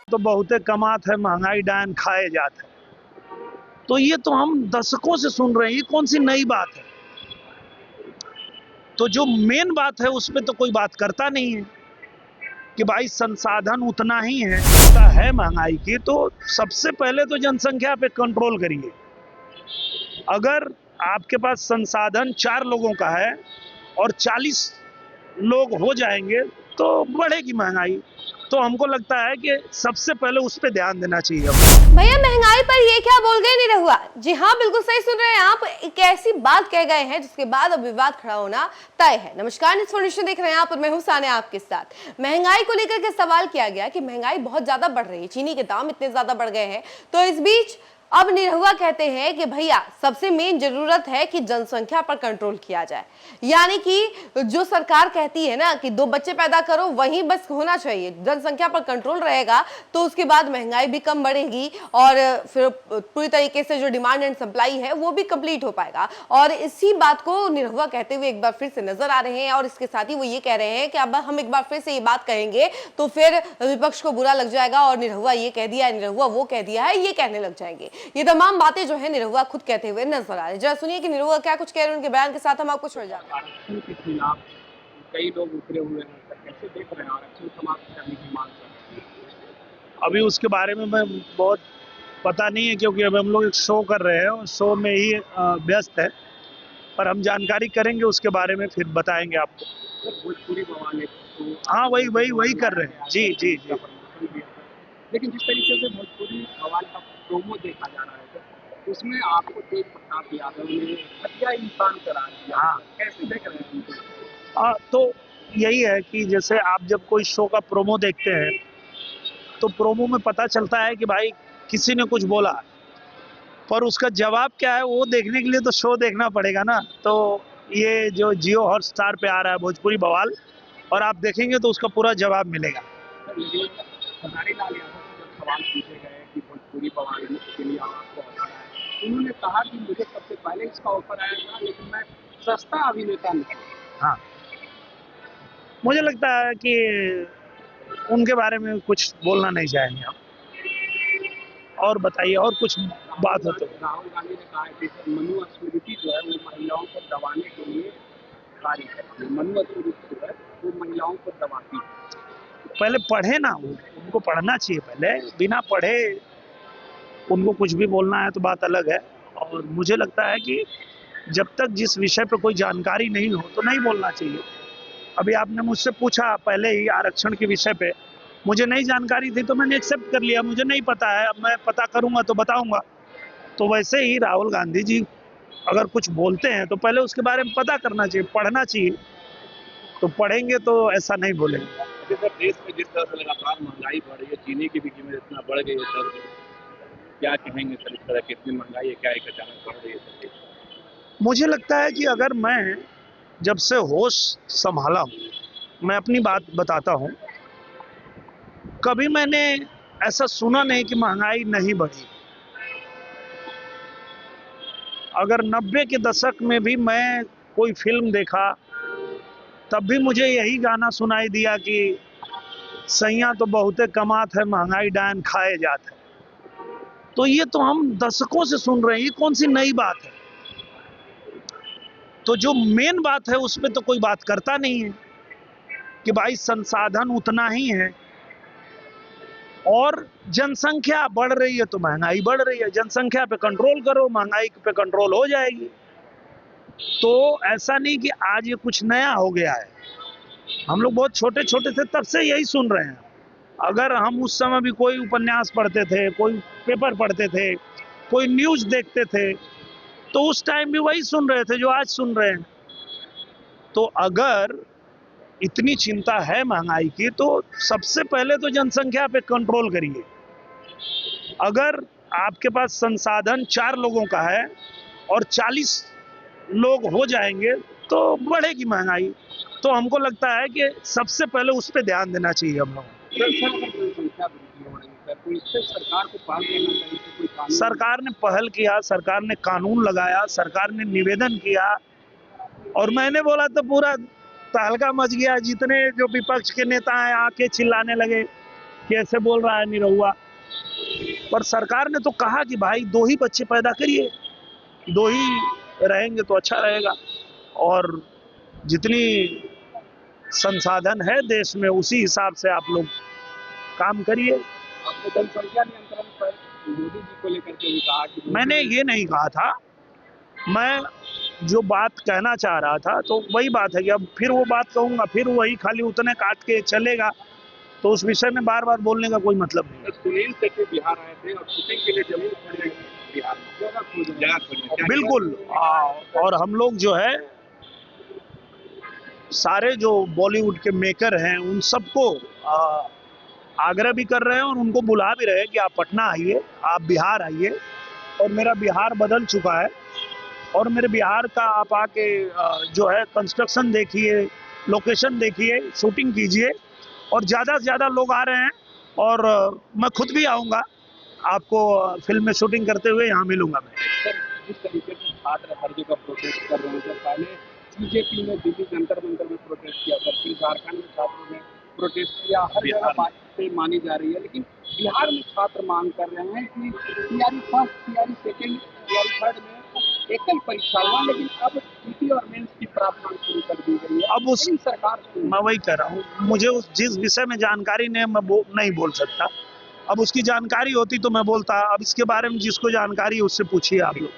तो बहुते कमात है, महंगाई डायन खाए जात है। तो ये तो हम दशकों से सुन रहे हैं, ये कौन सी नई बात है। तो जो मेन बात है उस पर तो कोई बात करता नहीं है कि भाई संसाधन उतना ही है महंगाई की, तो सबसे पहले तो जनसंख्या पे कंट्रोल करिए। अगर आपके पास संसाधन 4 लोगों का है और 40 लोग हो जाएंगे तो बढ़ेगी महंगाई। तो हमको लगता है कि सबसे पहले उस पर ध्यान देना चाहिए। भैया महंगाई पर ये क्या बोल गए निरहुआ? जी हाँ, बिल्कुल सही सुन रहे हैं आप। एक ऐसी बात कह गए हैं जिसके बाद अब विवाद खड़ा होना तय है। नमस्कार, न्यूज़ देख रहे हैं आप और मैं हूं सानिया आपके साथ। महंगाई को लेकर के सवाल किया गया कि महंगाई बहुत ज्यादा बढ़ रही है, चीनी के दाम इतने ज्यादा बढ़ गए हैं। तो इस बीच अब निरहुआ कहते हैं कि भैया सबसे मेन जरूरत है कि जनसंख्या पर कंट्रोल किया जाए। यानी कि जो सरकार कहती है ना कि 2 बच्चे पैदा करो, वहीं बस होना चाहिए। जनसंख्या पर कंट्रोल रहेगा तो उसके बाद महंगाई भी कम बढ़ेगी और फिर पूरी तरीके से जो डिमांड एंड सप्लाई है वो भी कंप्लीट हो पाएगा। और इसी बात को निरहुआ कहते हुए एक बार फिर से नजर आ रहे हैं। और इसके साथ ही वो ये कह रहे हैं कि अब हम एक बार फिर से ये बात कहेंगे तो फिर विपक्ष को बुरा लग जाएगा और निरहुआ ये कह दिया है, निरहुआ वो कह दिया है, ये कहने लग जाएंगे। ये तमाम बातें जो है निरहुआ खुद कहते हुए नजर आ रहे हैं। जरा सुनिए कि निरहुआ क्या कुछ कह रहे हैं, उनके बयान के साथ हम आपको छोड़ जाते हैं। आरक्षण के खिलाफ कई लोग उतरे हुए हैं, सर कैसे देख रहे हैं आरक्षण समाप्त करने की मांग कर? अभी उसके बारे में मैं बहुत पता नहीं है, क्योंकि अब हम लोग एक शो कर रहे हैं और शो में ही व्यस्त है, पर हम जानकारी करेंगे उसके बारे में, फिर बताएंगे आपको। भोजपुरी बवाल तो हाँ, वही कर रहे हैं। जी जी जी। लेकिन जिस तरीके से भोजपुरी बवाल का प्रोमो देखा जा रहा है सर, उसमें आपको तेज प्रताप यादव ने हत्या इंसान करार दिया। हाँ, कैसे देख रहे हैं उनको? तो यही है कि जैसे आप जब कोई शो का प्रोमो देखते हैं तो प्रोमो में पता चलता है कि भाई किसी ने कुछ बोला, पर उसका जवाब क्या है वो देखने के लिए तो शो देखना पड़ेगा ना। तो ये जो जियो हॉटस्टार पे आ रहा है भोजपुरी बवाल, और आप देखेंगे तो उसका पूरा जवाब मिलेगा। खजारी लाल यादव से जब सवाल पूछे गए कि भोजपुरी बवाल के लिए आपको ऑफर आया, उन्होंने कहा कि मुझे सबसे पहले इसका ऑफर आया था, लेकिन मैं सस्ता अभिनेता नहीं। हाँ, मुझे लगता है कि उनके बारे में कुछ बोलना नहीं चाहेंगे हम। और बताइए, और कुछ बात हो तो। राहुल गांधी ने कहा है कि मनु स्मृति जो है वो महिलाओं को दबाने के लिए कार्य करती है। मनु स्मृति जो है वो महिलाओं को दबाती है। पहले पढ़े ना, उनको पढ़ना चाहिए। पहले बिना पढ़े उनको कुछ भी बोलना है तो बात अलग है। और मुझे लगता है कि जब तक जिस विषय पर कोई जानकारी नहीं हो तो नहीं बोलना चाहिए। अभी आपने मुझसे पूछा पहले ही आरक्षण के विषय पे, मुझे नहीं जानकारी थी तो मैंने एक्सेप्ट कर लिया। मुझे नहीं पता है, अब मैं पता करूंगा तो बताऊंगा। तो वैसे ही राहुल गांधी जी अगर कुछ बोलते हैं तो पहले उसके बारे में पता करना चाहिए, पढ़ना चाहिए। तो पढ़ेंगे तो ऐसा नहीं बोलेंगे। सर देश में जिस तरह से लगातार महंगाई बढ़ रही है, चीनी की भी कीमत इतना बढ़ गई है सर, क्या कहेंगे सर इस तरह की इतनी महंगाई है, क्या एक अचानक बढ़ रही है सर? मुझे लगता है कि अगर मैं जब से होश संभाला हूँ, मैं अपनी बात बताता हूँ, कभी मैंने ऐसा सुना नहीं कि महंगाई नहीं बढ़ी। अगर 90 के दशक में भी मैं कोई फिल्म देखा तब भी मुझे यही गाना सुनाई दिया कि सैया तो बहुते कमात है, महंगाई डायन खाए जात है। तो ये तो हम दशकों से सुन रहे हैं, ये कौन सी नई बात है। तो जो मेन बात है उस पर तो कोई बात करता नहीं है कि भाई संसाधन उतना ही है और जनसंख्या बढ़ रही है तो महंगाई बढ़ रही है। जनसंख्या पे कंट्रोल करो, महंगाई पे कंट्रोल हो जाएगी। तो ऐसा नहीं कि आज ये कुछ नया हो गया है। हम लोग बहुत छोटे छोटे थे तब से यही सुन रहे हैं। अगर हम उस समय भी कोई उपन्यास पढ़ते थे, कोई पेपर पढ़ते थे, कोई न्यूज देखते थे, तो उस टाइम भी वही सुन रहे थे जो आज सुन रहे हैं। तो अगर इतनी चिंता है महंगाई की तो सबसे पहले तो जनसंख्या पे कंट्रोल करिए। अगर आपके पास संसाधन 4 लोगों का है और 40 लोग हो जाएंगे तो बढ़ेगी महंगाई। तो हमको लगता है कि सबसे पहले उस पर ध्यान देना चाहिए हम लोगों को। सरकार ने पहल किया, सरकार ने कानून लगाया, सरकार ने निवेदन किया, और मैंने बोला तो पूरा तहलका मच गया। जितने जो विपक्ष के नेता हैं आके चिल्लाने लगे कैसे बोल रहा है निरहुआ। पर सरकार ने तो कहा कि भाई 2 ही बच्चे पैदा करिए, 2 ही रहेंगे तो अच्छा रहेगा, और जितनी संसाधन है देश में उसी हिसाब से आप लोग काम करिए। आपने जनसंख्या नियंत्रण पर मोदी जी को लेकर के भी कहा कि मैंने ये नहीं कहा था, मैं जो बात कहना चाह रहा था तो वही बात है कि अब फिर वो बात कहूंगा, फिर वही खाली उतने काट के चलेगा, तो उस विषय में बार बार बोलने का कोई मतलब नहीं है। सुनील शेट्टी बिहार आए थे और शूटिंग के लिए जमीन खोजने बिहार में जगह खोजने बिल्कुल। और हम लोग जो है सारे जो बॉलीवुड के मेकर हैं उन सबको आग्रह भी कर रहे हैं और उनको बुला भी रहे हैं कि आप पटना आइए, आप बिहार आइए। और मेरा बिहार बदल चुका है, और मेरे बिहार का आप आके जो है कंस्ट्रक्शन देखिए, लोकेशन देखिए, शूटिंग कीजिए, और ज़्यादा से ज़्यादा लोग आ रहे हैं। और मैं खुद भी आऊँगा, आपको फिल्म में शूटिंग करते हुए यहाँ मिलूंगा मैं। सर, जिस तरीके से छात्र हर जगह प्रोटेस्ट कर रहे हैं, जब पहले बीजेपी ने दिल्ली जंतर मंतर में प्रोटेस्ट किया था, फिर झारखंड में छात्रों ने प्रोटेस्ट किया, हर जगह बात से मानी जा रही है, लेकिन बिहार में छात्र मांग कर रहे हैं कि CRE first, CRE second, CRE third में एकल परीक्षा हुआ, लेकिन अब जीटी और मेंस की प्रावधान शुरू कर दी गई है। अब उस सरकार मैं वही कह रहा हूँ, मुझे उस जिस विषय में जानकारी नहीं मैं नहीं बोल सकता। अब उसकी जानकारी होती तो मैं बोलता। अब इसके बारे में जिसको जानकारी है उससे पूछिए आप लोग।